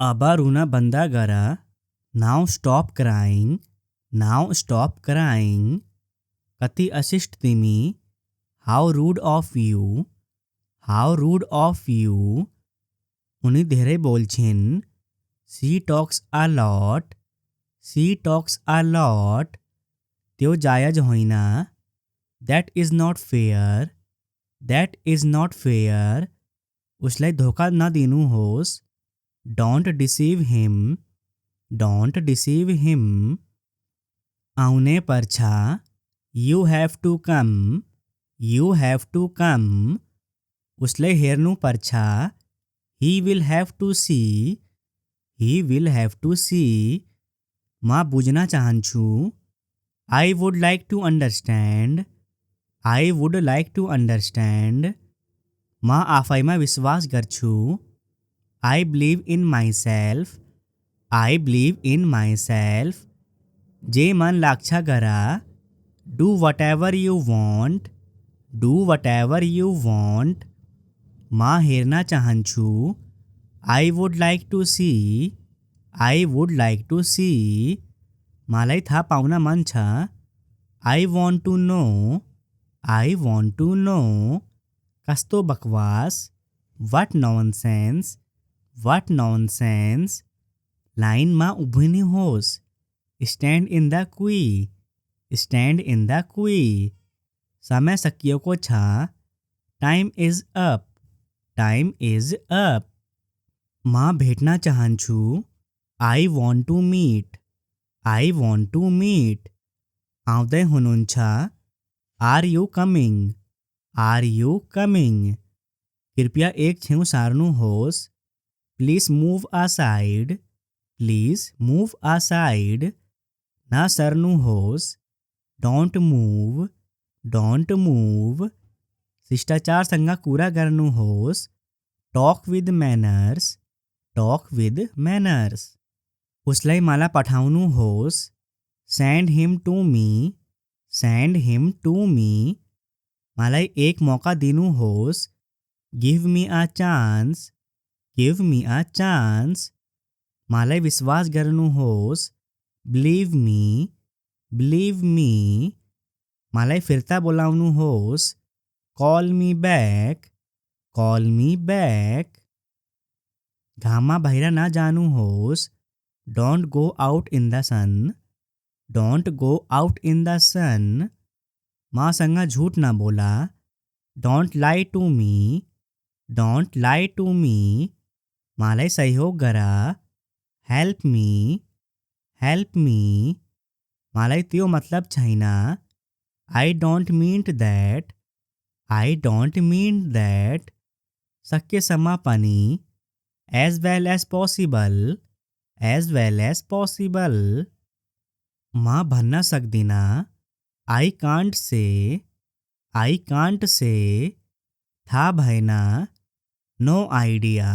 अब रुना बंदा गरा। Now stop crying. Now stop crying. कति असिस्ट तिमी। How rude of you. How rude of you. उनी धेरै बोल्छिन्। She talks a lot. She talks a lot. त्यो जायज होइन। That is not fair. That is not fair. उसलाई धोका नदिनुहोस्। Don't deceive him. Don't deceive him. आउने पर्छ। You have to come. You have to come. उसलाई हेर्नु पर्छ। He will have to C. Hee will have to see. म बुझ्न चाहन्छु। I would like to understand. I would like to understand. म आफैमा विश्वास गर्छु। I believe in myself. I believe in myself. जे मन लाग्छ गरा। Do whatever you want. Do whatever you want. म हेर्न चाहन्छु। I would like to see. I would like to see. मलाई थाहा पाउन मन छ। I want to know. I want to no. कस्तो बकवास। What nonsense. What nonsense. लाइनमा उभिनुहोस्। Stand in the queue. Stand in the queue. समय सकिएको छ। Time is up. Time is up. म भेट्न चाहन्छु। I want to meet. I want to meet. आउँदै हुनुहुन्छ। Are you coming. Are you coming. कृपया एक छेउ सार्नुहोस्। Please move aside. Please move aside. न सर्नुहोस्। Don't move. Don't move. शिष्टाचारसँग कुरा गर्नुहोस्। Talk with manners. Talk with manners. उसलाई मलाई पठाउनुहोस्। Send him to me. Send him to me. मलाई एक मौका दिनुहोस्। Give me a chance. Give me a chance. मलाई विश्वास गर्नुहोस्। Believe me. Believe me. मलाई फिर्ता बोलाउनुहोस्। Call me back. Call me back. घाममा बाहिर नजानुहोस्। Don't go out in the sun. Don't go out in the sun. मसँग झुट नबोला। Don't lie to me. Don't lie to me. मलाई सहयोग गर। Help me. Help me. मलाई त्यो मतलब छैन। I don't mean that. I don't mean that. सकेसम्म पनि। As well as possible. As well as possible. म भन्न सक्दिनँ। I can't say. I can't say. थाहा भएन। No idea.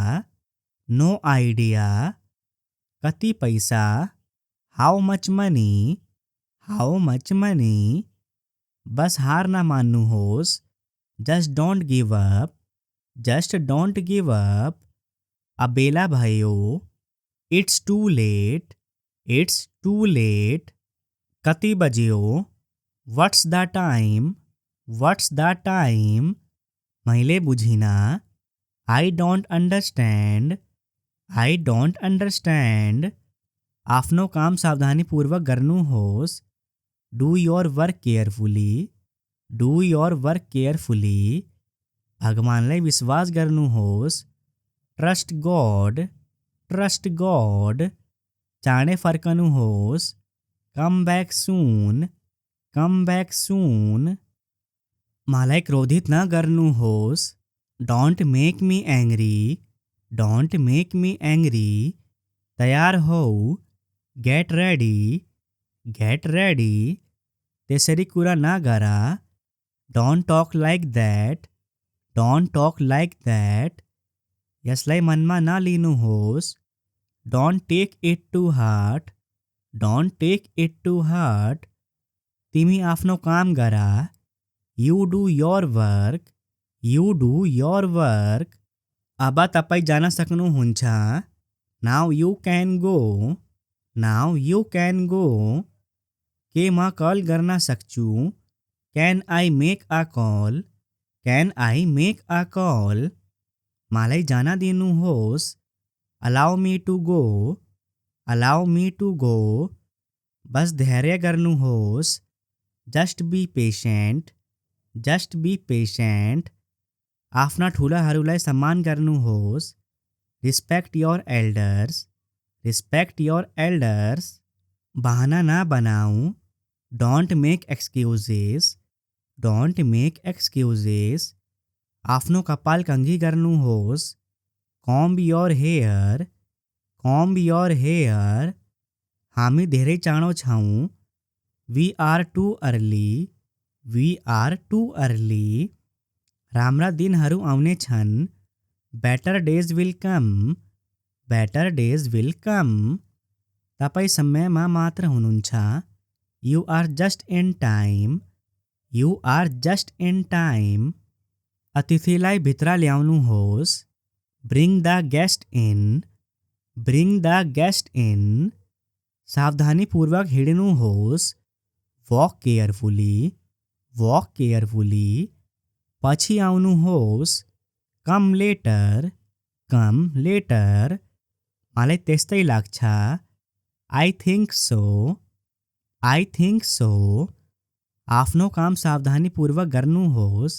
No idea. कति पैसा। How much money. How much money. बस हार नमान्नुहोस्। Just don't give up. Just don't give up. अब बेला भयो। It's too late. It's too late. कति बज्यो। What's the time. What's the time. मैले बुझिनँ। I don't understand. I don't understand. आफ्नो काम सावधानीपूर्वक गर्नुहोस्। Do your work carefully. Do your work carefully. भगवानलाई विश्वास गर्नुहोस्। Trust God. Trust God. चाँडै फर्कनुहोस्। कम ब्याक सुन। कम ब्याक सुन। मलाई क्रोधित नगर्नुहोस्। Don't make me angry. Don't make me angry. तयार हौ। Get ready. Get ready. त्यसरी कुरा नगर। Don't talk like that. Don't talk like that. यसलाई मनमा नलिनुहोस्। Don't take it to heart. Don't take it to heart. तिमी आफ्नो काम गर। You do your work. You do your work. अब तपाईँ जान सक्नुहुन्छ। Now you can go, now you can go. के मां कॉल करना सकचू, can I make a call, can I make a call. मालाई जाना देनु होस, allow me to go, allow me to go. बस धैर्य करनु होस, just be patient, just be patient. आफ्ना ठुलाहरूलाई सम्मान गर्नु होस्, respect your elders, respect your elders. बहाना ना बनाऊं, don't make excuses, don't make excuses. आफ्नो कपाल कंघी गर्नु होस्, comb your hair, comb your hair. हामी धेरै चाँडो छौँ, we are too early, we are too early. राम्रा दिनहरू आउने छन्, better days will come, better days will come. तपाईँ समयमा मात्र हुनुहुन्छ, you are just in time, you are just in time. अतिथिलाई भित्र ल्याउनुहोस्, bring the guest in, bring the guest in. सावधानीपूर्वक हिँड्नुहोस्, वॉक केयरफुली, वॉक केयरफुली। पछि आउनुहोस्, कम लेटर, कम लेटर। मलाई त्यस्तै लाग्छ, I think so, I think so. आफ्नो काम सावधानीपूर्वक गर्नुहोस्,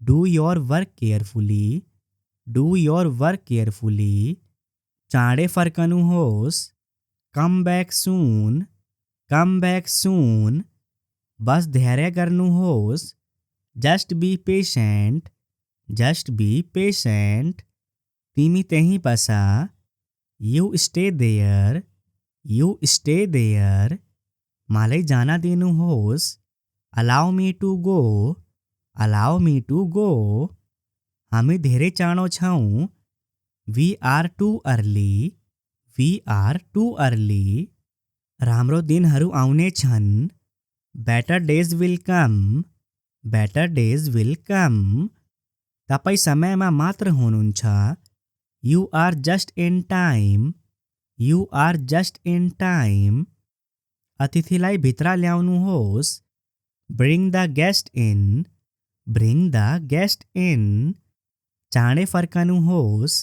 do your work carefully, do your work carefully. चाँडै फर्कनुहोस्, कम ब्याक सून, कम ब्याक सून। बस धैर्य गर्नुहोस्, just be patient, just be patient. तिमी त्यहीँ बसा, you stay there, you stay there. मलाई जान दिनुहोस्, allow me to go, allow me to go. हामी धेरै चाँडो छौँ, we are too early, we are too early. राम्रो दिनहरू आउने छन्, better days will come, better days will come. तपाईँ समयमा मात्र हुनुहुन्छ, you are just in time, you are just in time. अतिथिलाई भित्र ल्याउनुहोस्, bring the guest in, bring the guest in. चाँडै फर्कनुहोस्,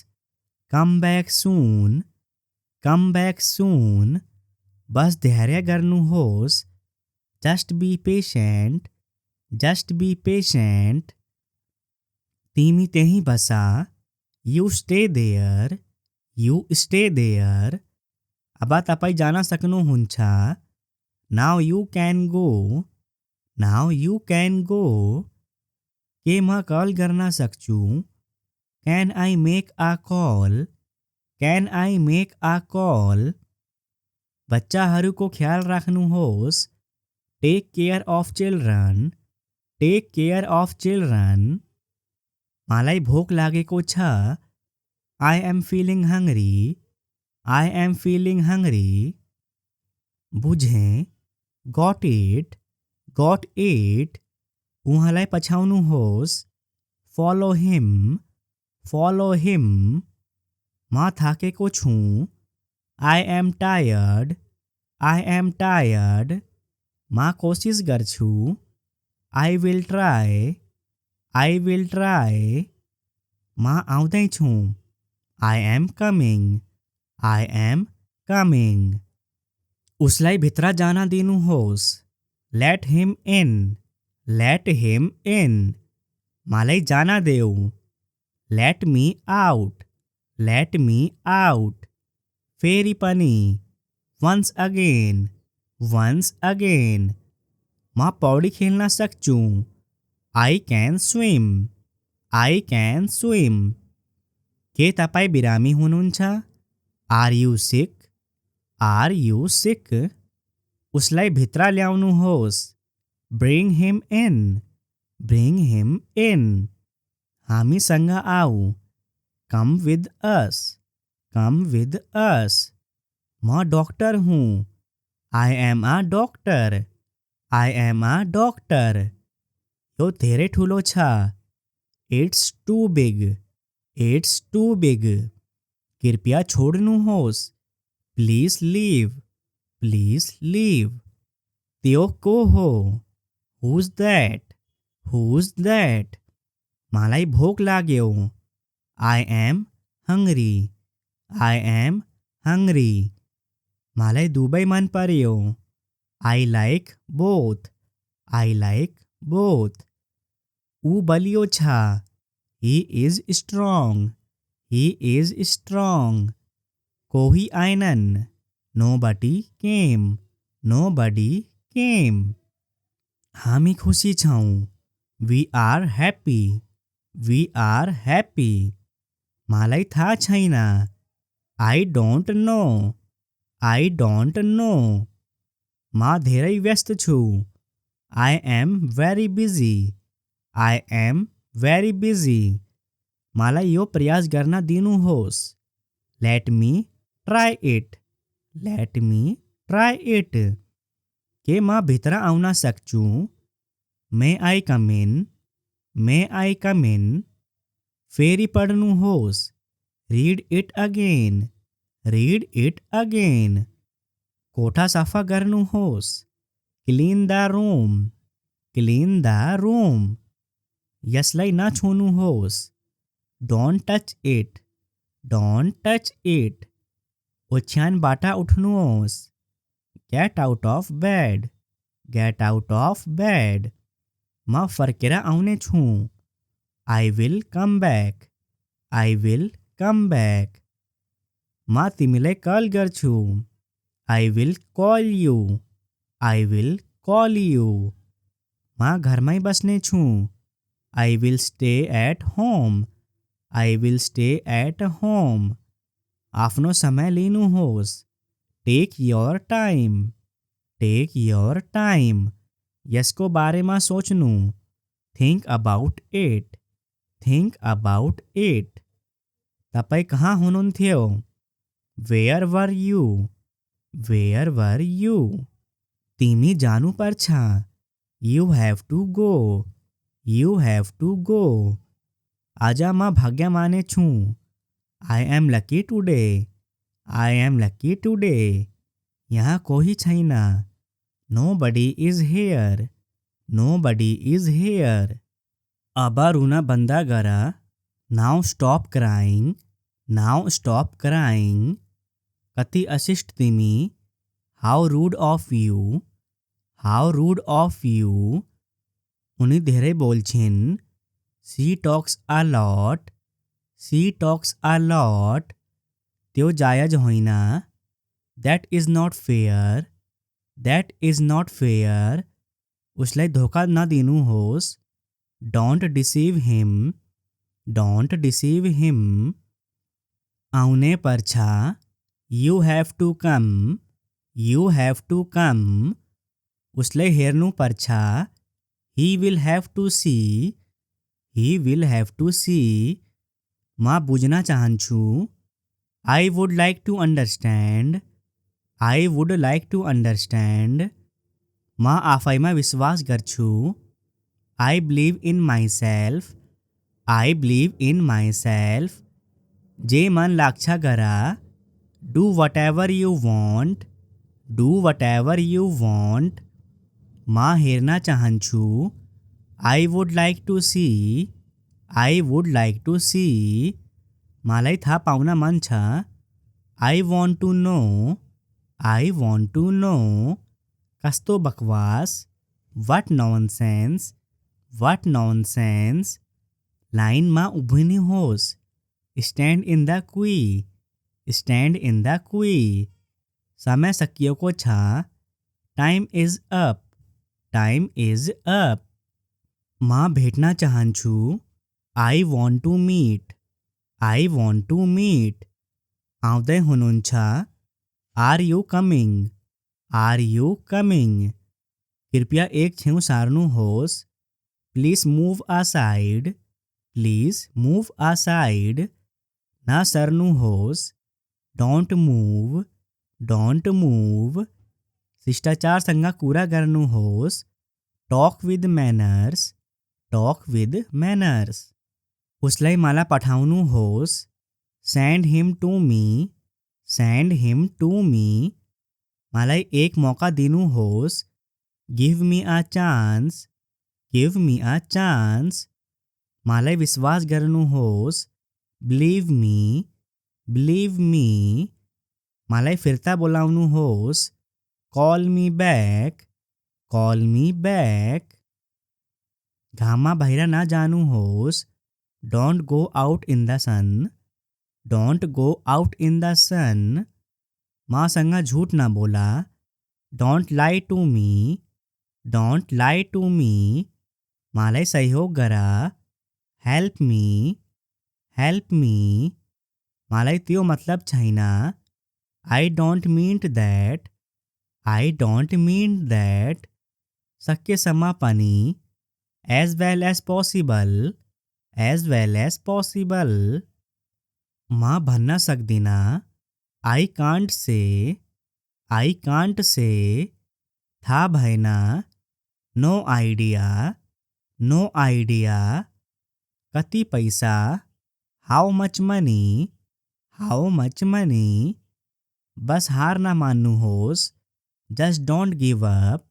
कम ब्याक सून, कम ब्याक सून। बस धैर्य गर्नुहोस्, just be patient, just be patient. तिमी त्यहीँ बसा, you stay there, you stay there. अब तपाईँ जान सक्नुहुन्छ, now you can go, now you can go. के म कल गर्न सक्छु, can I make a call, can I make a call. बच्चाहरूको ख्याल राख्नुहोस्, take care of children, take care of children. मलाई भोक लागेको छ, I am feeling hungry, I am feeling hungry. बुझेँ, गॉट इट, गॉट इट। उहाँलाई पछ्याउनुहोस्, फलो हिम, फलो हिम। म थाकेको छु, I am tired, I am tired. म कोसिस गर्छु, I will try, I will try. म आउँदैछु, I am coming, I am coming. उसलाई भित्र जान दिनुहोस्, let him in, let him in. मलाई जान देऊ, let me out, let me out. फेरि पनि, वन्स अगेन, वन्स अगेन। म पौडी खेल्न सक्छु, I can swim, I can swim. के तपाईँ बिरामी हुनुहुन्छ, are you sick, are you sick. उसलाई भित्र ल्याउनुहोस्, bring him in, bring him in. हामीसँग आऊ, come with us, come with us. म डॉक्टर हूँ, I am a doctor, I am a doctor. यो धेरै ठुलो छ, it's too big, it's too big. कृपया छोड्नु होस्. Please leave. Please leave. त्यो को हो? Who's that? Who's that? मलाई भोक लाग्यो. I am hungry. I am hungry. मलाई दुवै मन पर्यो. I like both. I like both. ऊ बलियो छ. He is strong. He is strong. कोही आएनन्. Nobody came. Nobody came. हामी खुसी छौँ. We are happy. We are happy. मलाई थाहा छैन. I don't know. I don't know. म धेरै व्यस्त छु. I am very busy. I am very busy. मलाई यो प्रयास गर्न दिनुहोस्. Let me try it. Let me try it. के म भित्र आउन सक्छु? May I come in? May I come in? फेरि पढ्नुहोस्. Read it again. Read it again. कोठा सफा गर्नुहोस्. Clean the room. Clean the room. यसलाई नछुनुहोस्. Don't touch it. Don't touch it. ओछ्यानबाट उठ्नुहोस्. Get out of bed. Get out of bed. म फर्केर आउने छु. I will come back. I will come back. म तिमीलाई कल गर्छु. I will call you. I will call you. म घरमै बस्ने छु. I will stay at home. I will stay at home. आफ्नो समय लिनुहोस्. Take your time. Take your time. यसको बारेमा सोच्नु. Think about it. Think about it. तपाईँ कहाँ हुनुहुन्थ्यो? Where were you? Where were you? तिमी जानुपर्छ. You have to go. You have to go. आज म भाग्यमानी छु. I am lucky today. I am lucky today. यहाँ कोही छैन. Nobody is here. Nobody is here. अब रुन बन्द गर. Now stop crying. Now stop crying. कति अशिष्ट तिमी. How rude of you. How rude of you. उनी धेरै बोल्छिन्. She talks a lot. She talks a lot. त्यो जायज होइन. That is not fair. That is not fair. उसलाई धोका नदिनुहोस्. Don't deceive him. Don't deceive him. आउने पर्छ. You have to come. You have to come. उसलाई हेर्नु पर्छ. He will have to see. He will have to see. म बुझ्न चाहन्छु. I would like to understand. I would like to understand. म आफैमा विश्वास गर्छु. I believe in myself. I believe in myself. जे मन लाग्छ गर. Do whatever you want. Do whatever you want. म हेर्न चाहन्छु. I would like to see. I would like to see. मलाई थाहा पाउन मन छ. I want to know. I want to know. कस्तो बकवास. What nonsense. What nonsense. लाइनमा उभिनुहोस्. Stand in the queue. Stand in the queue. समय सकिएको छ. Time is up. Time is up. म भेट्न चाहन्छु. I want to meet. I want to meet. आउँदै हुनुहुन्छ. Are you coming? Are you coming? कृपया एक छेउ सार्नुहोस्. Please move aside. Please move aside. न सर्नुहोस्. Don't move. Don't move. शिष्टाचारसँग कुरा गर्नुहोस्. Talk with manners. Talk with manners. उसलाई मला पठाउनुहोस्. Send him to me, send him to me. मला एक मौका दिनू होस. Give me a chance, give me a chance. मला विश्वास करनू होस. Believe me, believe me. मला फिरता बोलावनू होस. Call me back, call me back. घामा बाहेर ना जानू होस. Don't go out in the sun, don't go out in the sun. माँ संगा झूठ ना बोला. Don't lie to me, don't lie to me. मला सहयोग करा. Help me, help me. मला त्यो मतलब छैना. I don't mean that, I don't mean that. शक्य समापनी. As well as possible, as well as possible. माँ भन्ना सकदिना. I can't say, I can't say. था भैना. No idea, no idea. कति पैसा. How much money, how much money. बस हार ना मानू होस. Just don't give up,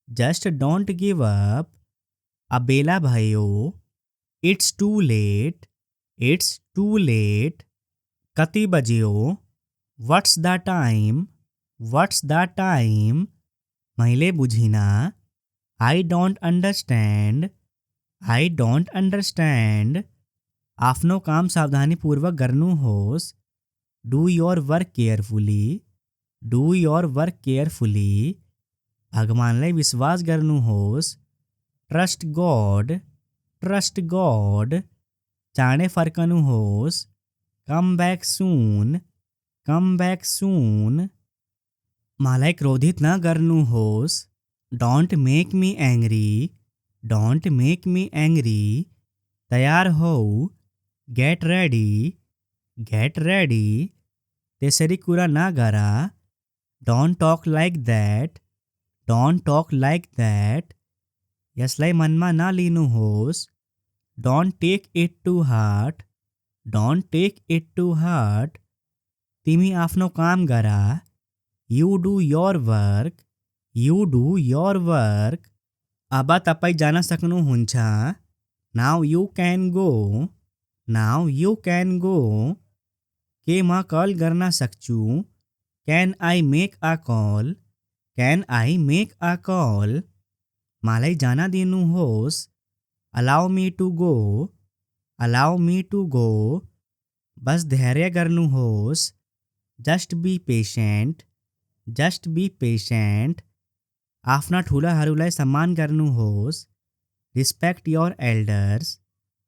just don't give up. अबेला भयो. It's too late, it's too late. कति बजियो. What's the time, what's the time. मैले बुझिना. I don't understand, I don't understand. आपनो काम सावधानीपूर्वक करनू होस. Do your work carefully, do your work carefully. भगवान ले विश्वास करनू होस. Trust God, trust God. चाणे फरकनू होस. Come back soon, come back soon. मला क्रोधित न करनू होस. Don't make me angry, don't make me angry. तैयार हो. Get ready, get ready. तेसरी कुरा ना करा. Don't talk like that, don't talk like that. यसलाई मनमा ना लिनु होस. Don't take it to heart, don't take it to heart. तिमी आफ्नो काम करा. You do your work, you do your work. अब तपाई जान सक्नु हुन्छ. Now you can go, now you can go. के म कॉल गर्न सक्छु. Can I make a call, can I make a call. मलाई जाना दिनु होस. Allow me to go, allow me to go. बस धैर्य गर्नु होस. Just be patient, just be patient. आफ्ना ठुलाहरूलाई सम्मान गर्नु होस. Respect your elders,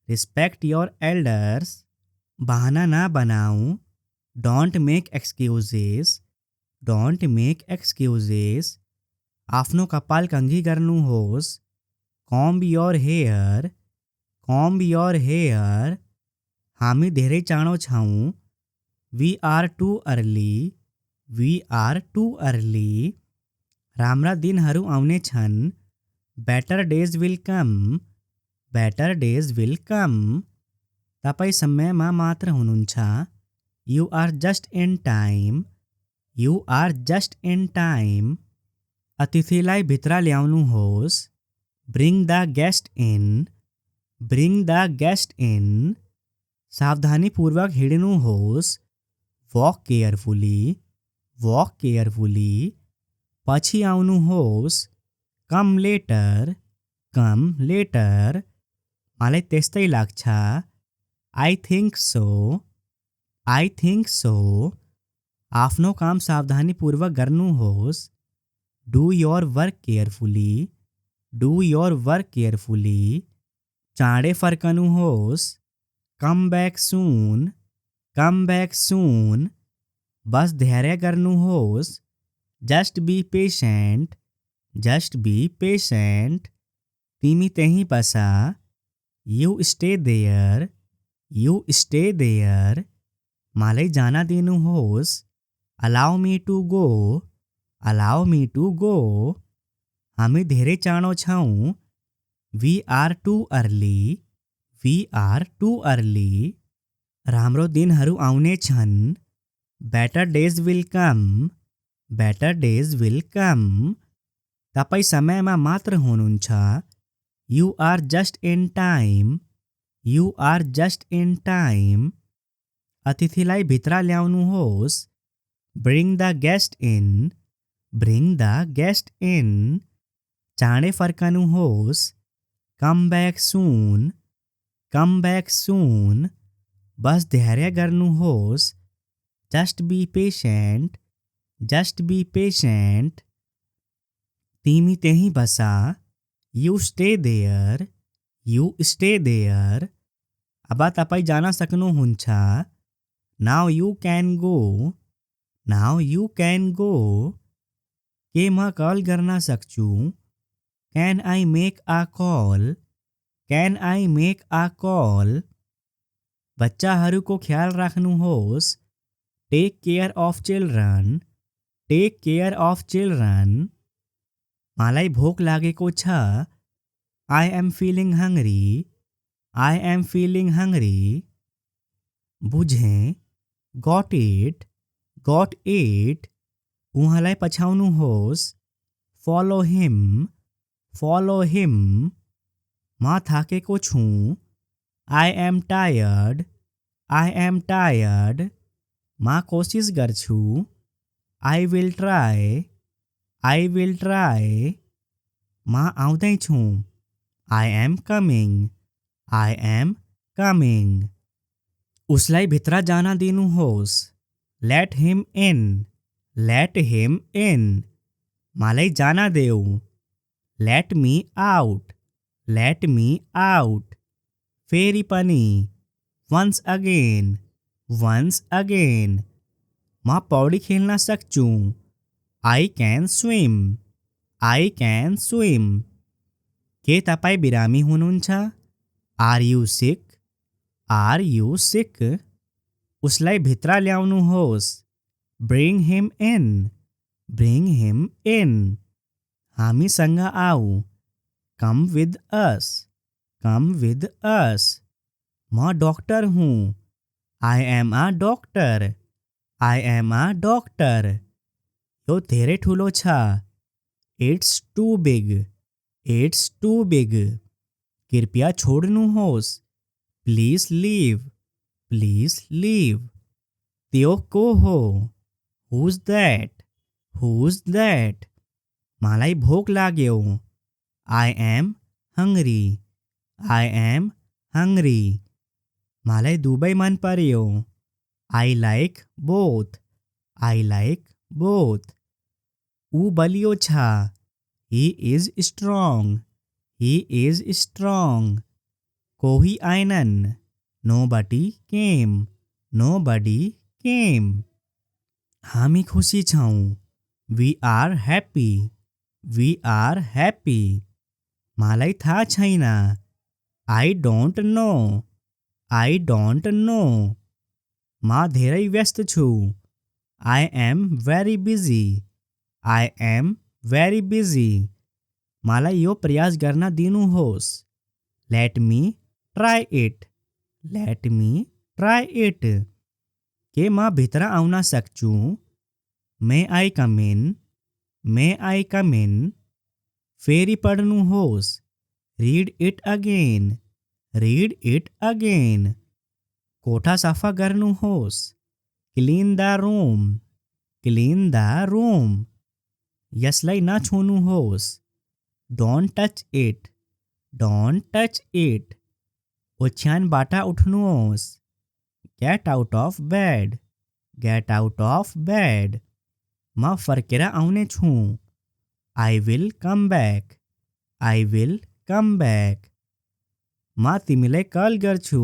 respect your elders. बहाना ना बनाऊ. Don't make excuses, don't make excuses. आफ्नो कपाल कंघी गर्नु होस. Comb your hair, comb your hair. हामी धेरै चाँडो छौँ. We are too early, we are too early. राम्रा दिनहरू आउने छन्. Better days will come, better days will come. तपाईँ समयमा मात्र हुनुहुन्छ. You are just in time, you are just in time. अतिथिलाई भित्र ल्याउनु होस्. Bring the guest in, bring the guest in. सावधानीपूर्वक हिँड्नु होस्. Walk carefully, walk carefully. पछि आउनु होस्. Come later, come later. मलाई त्यस्तै लाग्छ. I think so, I think so. आफ्नो काम सावधानीपूर्वक गर्नु होस्. Do your work carefully, do your work carefully. चाँडै फर्कनु होस्. कम बैक सून, कम बैक सून. बस धैर्य गर्नु होस्. Just be patient, just be patient. तिमी त्यहीँ बसा. You stay there, you stay there. मलाई जान दिनु होस्. Allow me to go, allow me to go. हामी धेरै चाँडो छौँ. We are too early, we are too early. राम्रो दिनहरू आउने छन्। Better days will come. Better days will come. तपाईँ समयमा मात्र हुनुहुन्छ। You are just in time. You are just in time. अतिथिलाई भित्र ल्याउनुहोस्। Bring the guest in. Bring the guest in. चाँडै फर्कनुहोस्। कम ब्याक सुन। कम ब्याक सुन। बस धैर्य गर्नुहोस्। Just be patient. Just be patient. तिमी त्यहीँ बसा। You stay there. You stay there. अब तपाईँ जान सक्नुहुन्छ। Now you can go. Now you can go. के म कल गर्न सक्छु? Can I make a call? Can I make a call? बच्चाहरूको ख्याल राख्नुहोस्। Take care of children. Take care of children. मलाई भोक लागेको छ। I am feeling hungry. I am feeling hungry. बुझेँ। Got it. Got it. उहाँलाई पछ्याउनुहोस्। Follow him. Follow him. म थाकेको छु। I am tired. I am tired. म कोसिस गर्छु। I will try. I will try. म आउँदैछु। I am coming. I am coming. उसलाई भित्र जान दिनुहोस्। Let him in. Let him in. मलाई जान देऊ। Let me out. Let me out. फेरि पनि। Once again. Once again. म पौडी खेल्न सक्छु। I can swim. I can swim. के तपाईँ बिरामी हुनुहुन्छ? Are you sick? Are you sick? उसलाई भित्र ल्याउनुहोस्। Bring him in. Bring him in. हामीसँग आऊ। Come with us. Come with us. म डॉक्टर हुँ। I am a doctor. I am a doctor. यो धेरै ठुलो छ। It's too big. It's too big. कृपया छोड्नुहोस्। Please leave. Please leave. त्यो को हो? Who's that? Who's that? मलाई भोक लाग्यो। I am hungry. I am hungry. मलाई दुवै मन पर्यो। I like both. I like both. ऊ बलियो छ। He is strong. He is strong. कोही आएनन्। Nobody came. Nobody came. हामी खुसी छौँ। We are happy. We are happy. मलाई थाहा छैन। I don't know. I don't know. म धेरै व्यस्त छु। I am very busy. I am very busy. मलाई यो प्रयास गर्न दिनुहोस्। Let me try it. Let me try it. के म भित्र आउन सक्छु? May I come in? May I come in? फेरि पढ्नुहोस्। Read it again. Read it again. कोठा सफा गर्नुहोस्। Clean the room. Clean the room. यसलाई नछुनुहोस्। Don't touch it. Don't touch it. ओछ्यानबाट उठ्नुहोस्। Get out of bed. Get out of bed. म फर्केर आउने छु। I will come back. I will come back. म तिमीलाई कल गर्छु।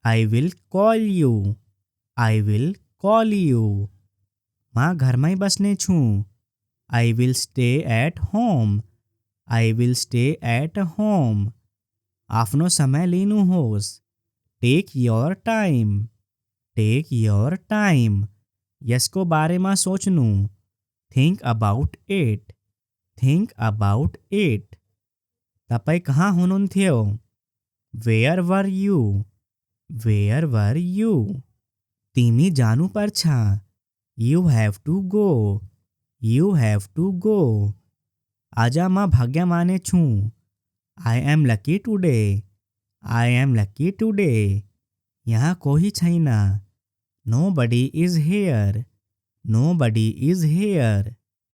I will call you. I will call you. म घरमै बस्ने छु। I will stay at home. I will stay at home. आफ्नो समय लिनुहोस्। Take your time. Take your time. यसको बारेमा सोच्नु। Think about it. Think about it. तपाईँ कहाँ हुनुहुन्थ्यो? Where were you? Where were you? तिमी जानुपर्छ। You have to go. You have to go. आज म भाग्यमानी छु। I am lucky today. I am lucky today. यहाँ कोही छैन। Nobody is hair. Nobody is hair.